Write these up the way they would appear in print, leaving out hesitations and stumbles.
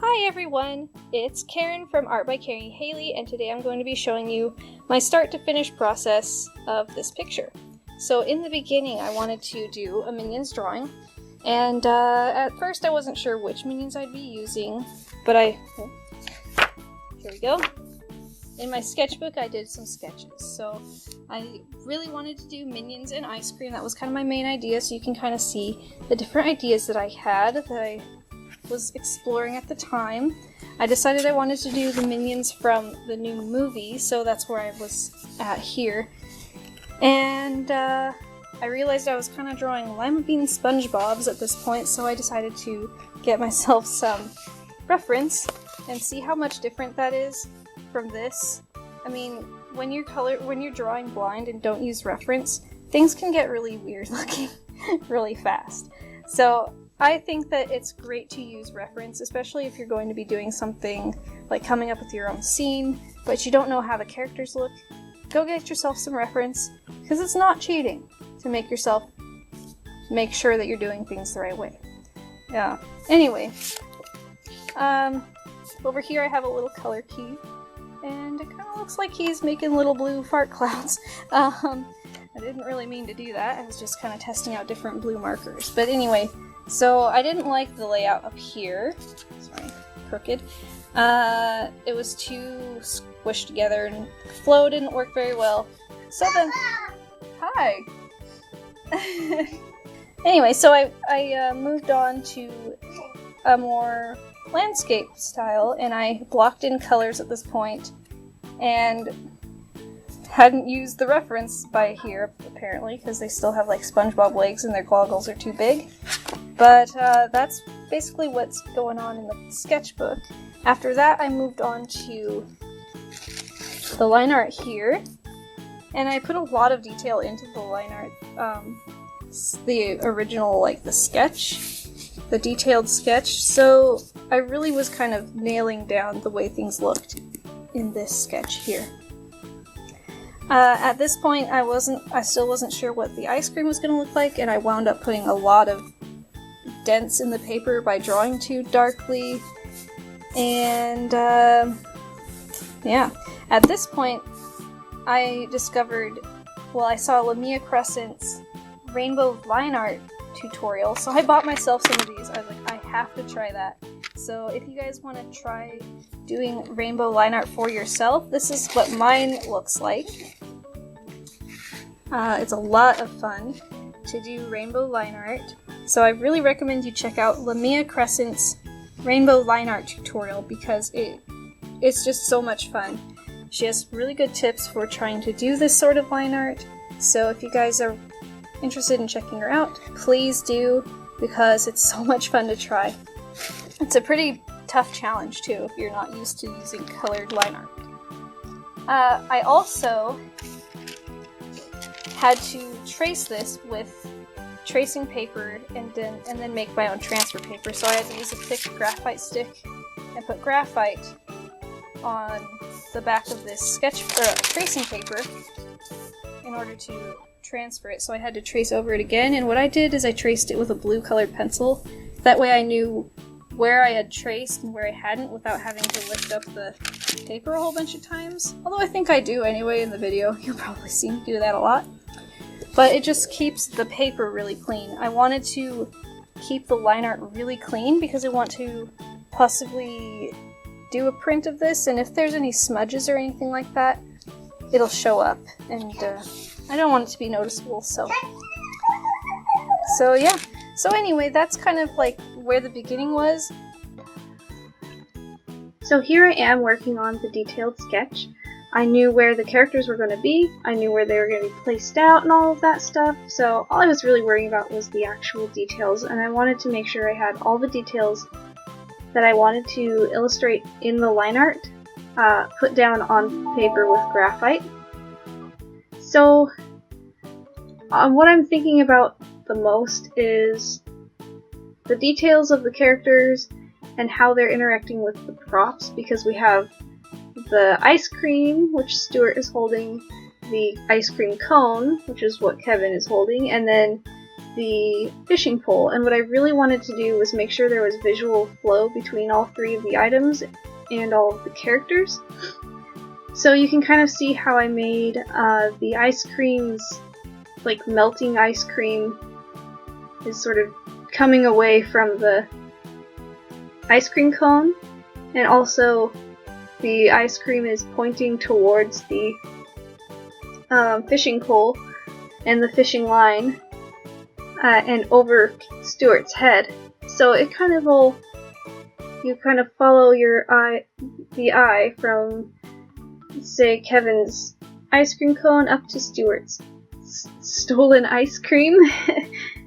Hi everyone, it's Karen from Art by Carrie Haley, and today I'm going to be showing you my start to finish process of this picture. So in the beginning I wanted to do a Minions drawing, and at first I wasn't sure which Minions I'd be using, but here we go. In my sketchbook I did some sketches, so I really wanted to do Minions and ice cream. That was kind of my main idea, so you can kind of see the different ideas that I had that I was exploring at the time. I decided I wanted to do the Minions from the new movie, so that's where I was at here. And I realized I was kind of drawing Lima Bean SpongeBobs at this point, so I decided to get myself some reference and see how much different that is from this. I mean, when you're drawing blind and don't use reference, things can get really weird looking really fast. So I think that it's great to use reference, especially if you're going to be doing something like coming up with your own scene, but you don't know how the characters look. Go get yourself some reference, because it's not cheating to make sure that you're doing things the right way. Yeah. Anyway, over here I have a little color key, and it kind of looks like he's making little blue fart clouds. I didn't really mean to do that. I was just kind of testing out different blue markers. But anyway, so I didn't like the layout up here. Sorry, crooked. It was too squished together and flow didn't work very well. So then, hi! Anyway, so I moved on to a more landscape style, and I blocked in colors at this point, and hadn't used the reference by here, apparently, because they still have like SpongeBob legs and their goggles are too big. But that's basically what's going on in the sketchbook. After that, I moved on to the line art here, and I put a lot of detail into the line art. The original, like the sketch, the detailed sketch, so I really was kind of nailing down the way things looked in this sketch here. At this point, I still wasn't sure what the ice cream was going to look like, and I wound up putting a lot of dents in the paper by drawing too darkly. And yeah, at this point, I discovered, well, I saw Lamia Crescent's rainbow line art tutorial, so I bought myself some of these. I was like, I have to try that. So if you guys want to try doing rainbow line art for yourself, this is what mine looks like. It's a lot of fun to do rainbow line art, so I really recommend you check out Lamia Crescent's rainbow line art tutorial because it's just so much fun. She has really good tips for trying to do this sort of line art, so if you guys are interested in checking her out, please do, because it's so much fun to try. It's a pretty tough challenge too if you're not used to using colored line art. I also had to trace this with tracing paper and then make my own transfer paper, so I had to use a thick graphite stick and put graphite on the back of this tracing paper in order to transfer it. So I had to trace over it again, and what I did is I traced it with a blue colored pencil. That way I knew where I had traced and where I hadn't without having to lift up the paper a whole bunch of times. Although I think I do anyway in the video. You'll probably see me do that a lot. But it just keeps the paper really clean. I wanted to keep the line art really clean because I want to possibly do a print of this, and if there's any smudges or anything like that, it'll show up, and I don't want it to be noticeable, so yeah. So anyway, that's kind of like where the beginning was. So here I am working on the detailed sketch. I knew where the characters were going to be, I knew where they were going to be placed out and all of that stuff, so all I was really worrying about was the actual details, and I wanted to make sure I had all the details that I wanted to illustrate in the line art put down on paper with graphite. So what I'm thinking about the most is the details of the characters and how they're interacting with the props, because we have the ice cream, which Stuart is holding, the ice cream cone, which is what Kevin is holding, and then the fishing pole, and what I really wanted to do was make sure there was visual flow between all three of the items and all of the characters. So you can kind of see how I made the ice creams, like melting ice cream is sort of coming away from the ice cream cone, and also the ice cream is pointing towards the fishing pole and the fishing line and over Stuart's head. So it kind of will, you kind of follow the eye from, say, Kevin's ice cream cone up to Stuart's stolen ice cream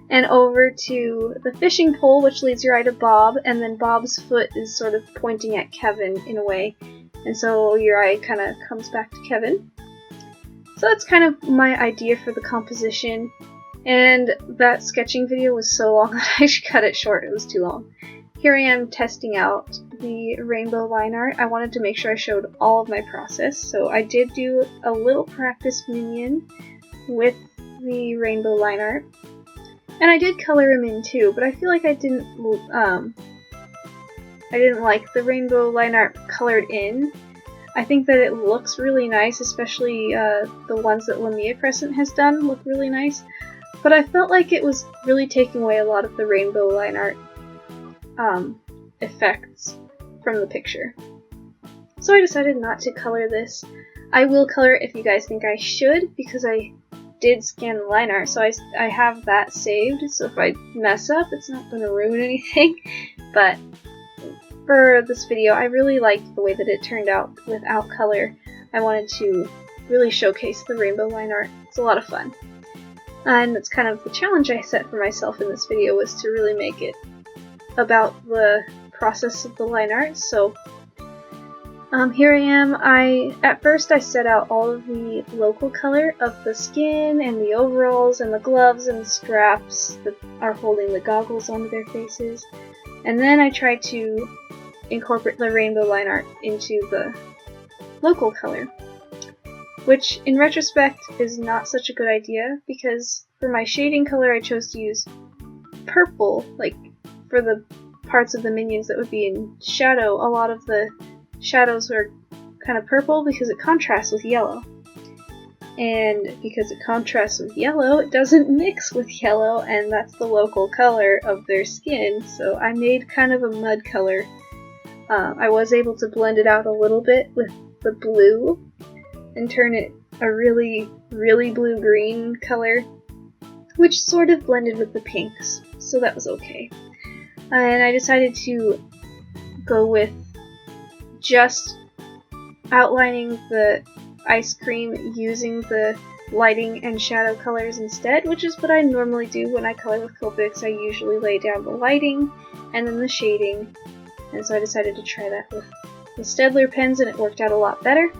and over to the fishing pole, which leads your eye to Bob, and then Bob's foot is sort of pointing at Kevin in a way, and so your eye kind of comes back to Kevin. So that's kind of my idea for the composition, and that sketching video was so long that I cut it short. It was too long. Here I am testing out the rainbow line art. I wanted to make sure I showed all of my process, so I did do a little practice minion with the rainbow line art. And I did color him in too, but I feel like I didn't like the rainbow line art colored in. I think that it looks really nice, especially the ones that Lamia Crescent has done look really nice. But I felt like it was really taking away a lot of the rainbow line art effects from the picture. So I decided not to color this. I will color it if you guys think I should, because I did scan the line art, so I have that saved, so if I mess up, it's not going to ruin anything. But for this video, I really liked the way that it turned out without color. I wanted to really showcase the rainbow line art. It's a lot of fun. And that's kind of the challenge I set for myself in this video, was to really make it about the process of the line art. So here I am. At first I set out all of the local color of the skin and the overalls and the gloves and the straps that are holding the goggles onto their faces. And then I tried to incorporate the rainbow line art into the local color, which in retrospect is not such a good idea, because for my shading color I chose to use purple, like for the parts of the minions that would be in shadow. A lot of the shadows are kind of purple because it contrasts with yellow. And because it contrasts with yellow, it doesn't mix with yellow, and that's the local color of their skin, so I made kind of a mud color. I was able to blend it out a little bit with the blue and turn it a really, really blue-green color, which sort of blended with the pinks, so that was okay. And I decided to go with just outlining the ice cream using the lighting and shadow colors instead, which is what I normally do when I color with Copics. I usually lay down the lighting and then the shading, and so I decided to try that with the Staedtler pens, and it worked out a lot better.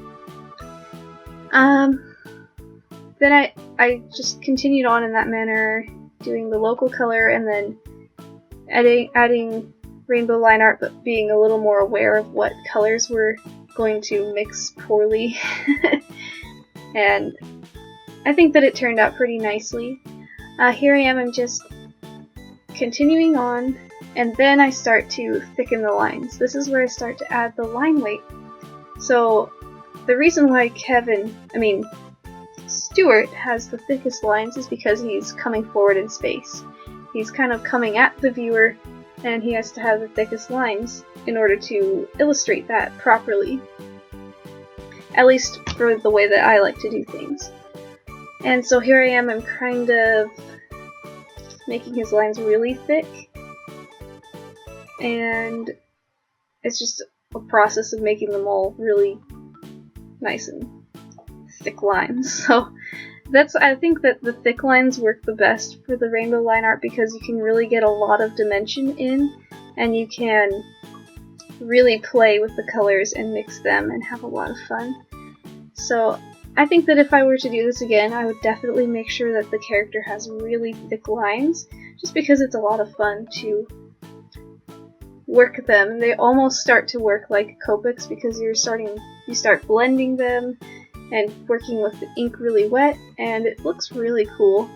Then I just continued on in that manner, doing the local color and then adding rainbow line art, but being a little more aware of what colors were going to mix poorly. And I think that it turned out pretty nicely. Here I am, I'm just continuing on, and then I start to thicken the lines. This is where I start to add the line weight. So the reason why Stuart has the thickest lines is because he's coming forward in space. He's kind of coming at the viewer, and he has to have the thickest lines in order to illustrate that properly. At least for the way that I like to do things. And so here I am, I'm kind of making his lines really thick, and it's just a process of making them all really nice and thick lines. So I think that the thick lines work the best for the rainbow line art, because you can really get a lot of dimension in, and you can really play with the colors and mix them and have a lot of fun. So I think that if I were to do this again, I would definitely make sure that the character has really thick lines, just because it's a lot of fun to work them. They almost start to work like Copics, because you start blending them and working with the ink really wet, and it looks really cool.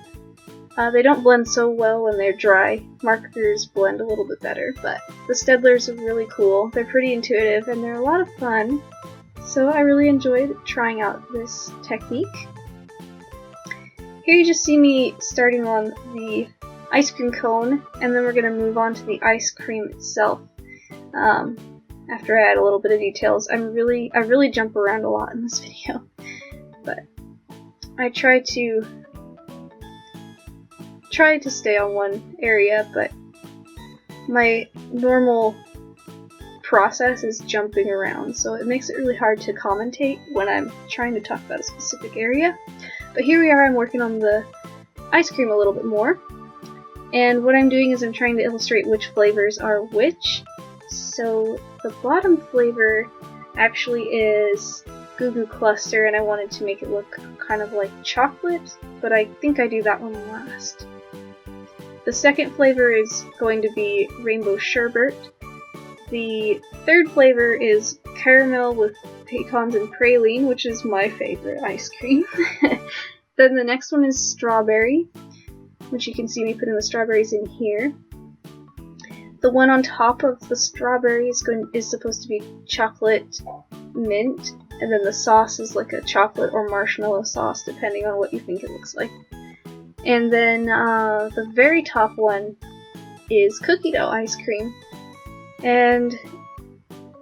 They don't blend so well when they're dry. Markers blend a little bit better, but the Staedtlers are really cool. They're pretty intuitive and they're a lot of fun. So I really enjoyed trying out this technique. Here you just see me starting on the ice cream cone, and then we're going to move on to the ice cream itself. After I add a little bit of details, I really jump around a lot in this video, but I try to stay on one area, but my normal process is jumping around, so it makes it really hard to commentate when I'm trying to talk about a specific area. But here we are, I'm working on the ice cream a little bit more, and what I'm doing is I'm trying to illustrate which flavors are which. So the bottom flavor actually is Goo Goo Cluster, and I wanted to make it look kind of like chocolate, but I think I do that one last. The second flavor is going to be Rainbow Sherbet. The third flavor is caramel with pecans and praline, which is my favorite ice cream. Then the next one is strawberry, which you can see me putting the strawberries in here. The one on top of the strawberry is supposed to be chocolate mint, and then the sauce is like a chocolate or marshmallow sauce, depending on what you think it looks like. And then the very top one is cookie dough ice cream. And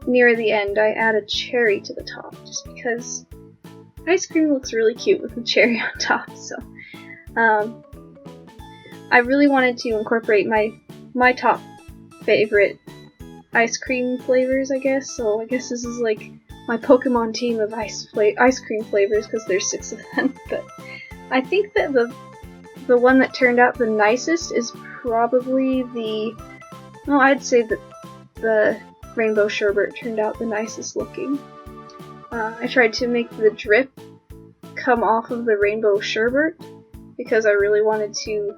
near the end, I add a cherry to the top, just because ice cream looks really cute with a cherry on top. So I really wanted to incorporate my top favorite ice cream flavors, I guess. So I guess this is like my Pokemon team of ice cream flavors, because there's 6 of them. But I think that the one that turned out the nicest is probably I'd say that the Rainbow Sherbet turned out the nicest looking. I tried to make the drip come off of the Rainbow Sherbet because I really wanted to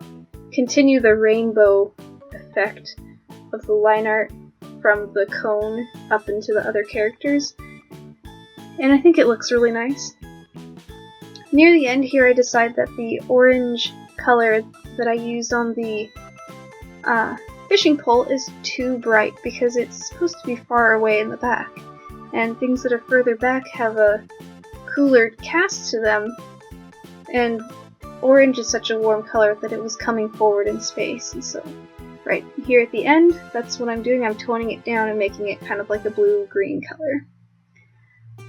continue the rainbow effect of the line art from the cone up into the other characters, and I think it looks really nice. Near the end here, I decide that the orange color that I used on the fishing pole is too bright because it's supposed to be far away in the back, and things that are further back have a cooler cast to them, and orange is such a warm color that it was coming forward in space. And so right here at the end, that's what I'm doing. I'm toning it down and making it kind of like a blue-green color.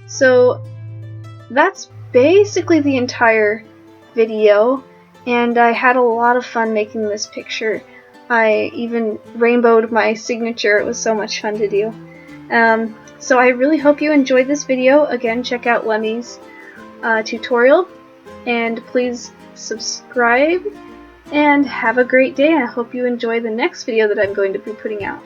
So that's basically the entire video, and I had a lot of fun making this picture. I even rainbowed my signature. It was so much fun to do. So I really hope you enjoyed this video. Again, check out Lemmy's tutorial, and please subscribe, and have a great day. I hope you enjoy the next video that I'm going to be putting out.